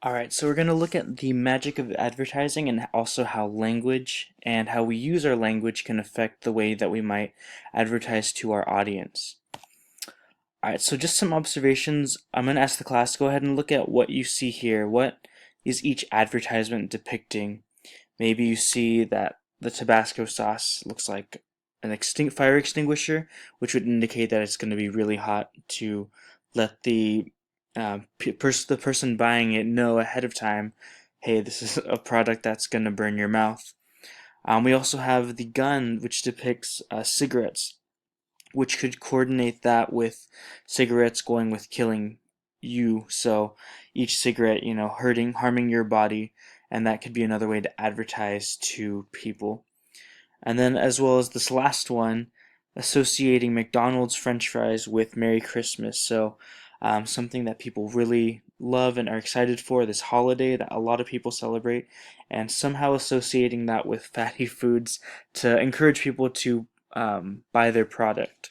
Alright, so we're going to look at the magic of advertising and also how language and how we use our language can affect the way that we might advertise to our audience. Alright, so just some observations. I'm going to ask the class to go ahead and look at what you see here. What is each advertisement depicting? Maybe you see that the Tabasco sauce looks like an fire extinguisher, which would indicate that it's going to be really hot to let the person buying it know ahead of time, hey, this is a product that's going to burn your mouth. We also have the gun, which depicts cigarettes, which could coordinate that with cigarettes going with killing you. So each cigarette, harming your body, and that could be another way to advertise to people. And then, as well as this last one, associating McDonald's French fries with Merry Christmas. So, something that people really love and are excited for this holiday that a lot of people celebrate, and somehow associating that with fatty foods to encourage people to buy their product.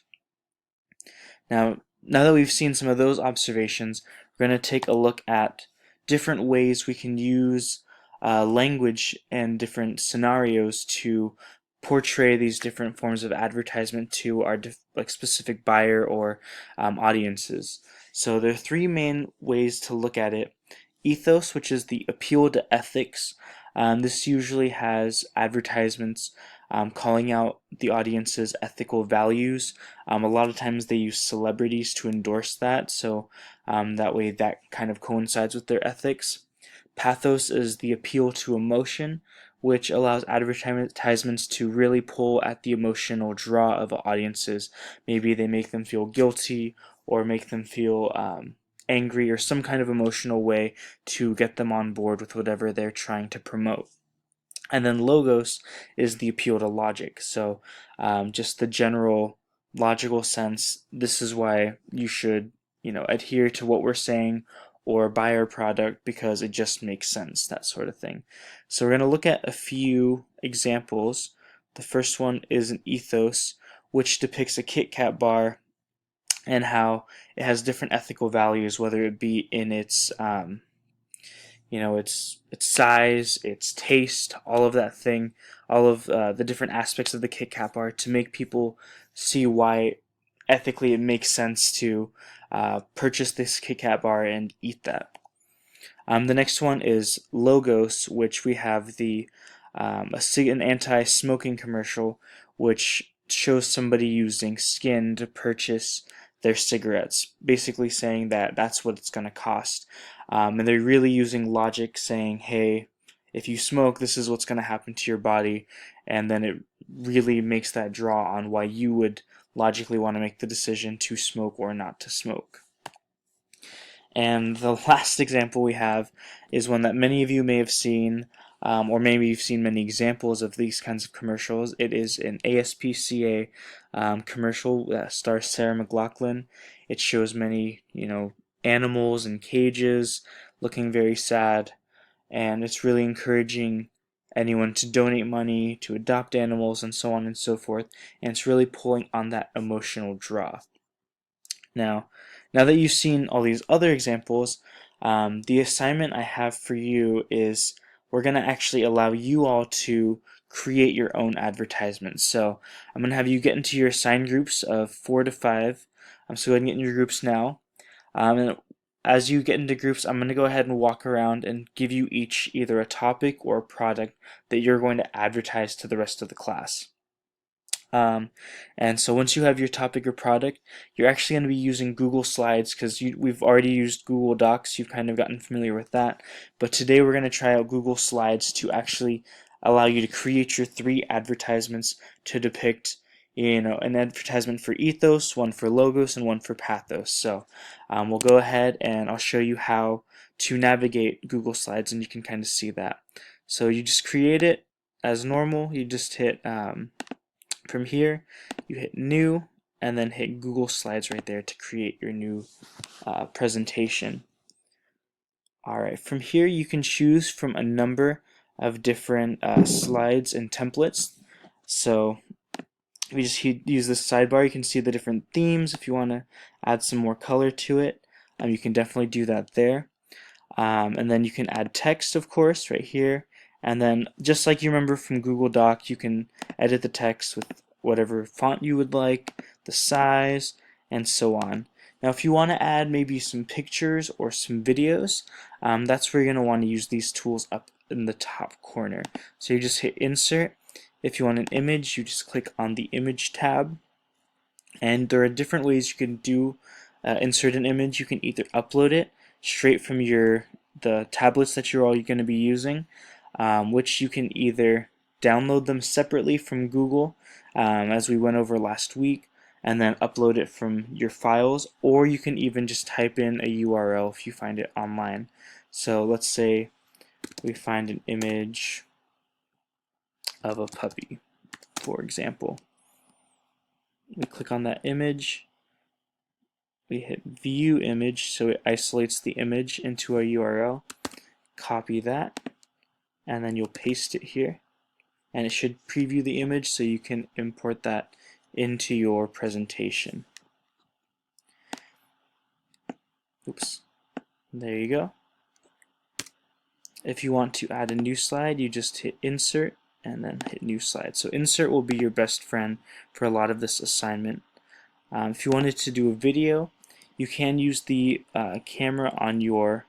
Now that we've seen some of those observations, we're going to take a look at different ways we can use language and different scenarios to portray these different forms of advertisement to our specific buyer or audiences. So there are three main ways to look at it. Ethos, which is the appeal to ethics. This usually has advertisements calling out the audience's ethical values. A lot of times they use celebrities to endorse that, so that way that kind of coincides with their ethics. Pathos is the appeal to emotion, which allows advertisements to really pull at the emotional draw of audiences. Maybe they make them feel guilty or make them feel angry or some kind of emotional way to get them on board with whatever they're trying to promote. And then logos is the appeal to logic. So just the general logical sense, this is why you should, adhere to what we're saying or buy our product because it just makes sense, that sort of thing. So we're going to look at a few examples. The first one is an ethos, which depicts a Kit Kat bar and how it has different ethical values, whether it be in its its size, its taste, all of that thing, all of the different aspects of the Kit Kat bar to make people see why ethically it makes sense to purchase this Kit Kat bar and eat that. The next one is logos, which we have an anti-smoking commercial, which shows somebody using skin to purchase their cigarettes, basically saying that that's what it's going to cost. And they're really using logic, saying, hey, if you smoke, this is what's going to happen to your body. And then it really makes that draw on why you would logically want to make the decision to smoke or not to smoke. And the last example we have is one that many of you may have seen, or maybe you've seen many examples of these kinds of commercials. It is an ASPCA commercial that stars Sarah McLachlan. It shows many, animals in cages looking very sad, and it's really encouraging anyone to donate money, to adopt animals, and so on and so forth. And it's really pulling on that emotional draw. Now that you've seen all these other examples, the assignment I have for you is we're going to actually allow you all to create your own advertisements. So I'm going to have you get into your assigned groups of 4 to 5. So go ahead and get in your groups now. And as you get into groups, I'm going to go ahead and walk around and give you each either a topic or a product that you're going to advertise to the rest of the class. And so once you have your topic or product, you're actually going to be using Google Slides because we've already used Google Docs. You've kind of gotten familiar with that. But today we're going to try out Google Slides to actually allow you to create your 3 advertisements to depict, an advertisement for ethos, one for logos, and one for pathos. So we'll go ahead and I'll show you how to navigate Google Slides, and you can kind of see that. So you just create it as normal. You just hit from here, you hit new and then hit Google Slides right there to create your new presentation. Alright, from here you can choose from a number of different slides and templates. So if you just use this sidebar, you can see the different themes. If you want to add some more color to it, you can definitely do that there. And then you can add text, of course, right here. And then just like you remember from Google Doc, you can edit the text with whatever font you would like, the size, and so on. Now if you want to add maybe some pictures or some videos, that's where you're going to want to use these tools up in the top corner. So you just hit Insert. If you want an image, you just click on the Image tab. And there are different ways you can do insert an image. You can either upload it straight from the tablets that you're all going to be using, which you can either download them separately from Google, as we went over last week, and then upload it from your files, or you can even just type in a URL if you find it online. So let's say we find an image of a puppy, for example. We click on that image, we hit view image, so it isolates the image into a URL. Copy that, and then you'll paste it here, and it should preview the image so you can import that into your presentation. Oops, there you go. If you want to add a new slide, you just hit insert and then hit new slide. So insert will be your best friend for a lot of this assignment. If you wanted to do a video, you can use the camera on your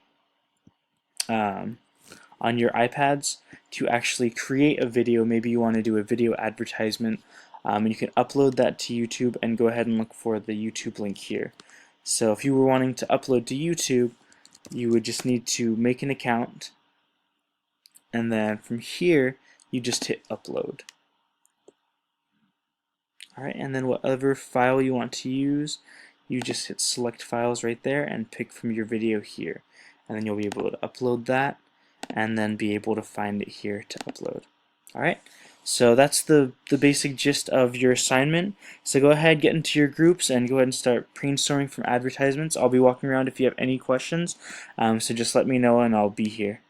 iPads to actually create a video. Maybe you want to do a video advertisement, and you can upload that to YouTube, and go ahead and look for the YouTube link here. So if you were wanting to upload to YouTube, you would just need to make an account, and then from here you just hit upload. Alright, and then whatever file you want to use, you just hit select files right there and pick from your video here, and then you'll be able to upload that and then be able to find it here to upload. Alright, so that's the basic gist of your assignment. So go ahead, get into your groups, and go ahead and start brainstorming from advertisements. I'll be walking around if you have any questions, so just let me know and I'll be here.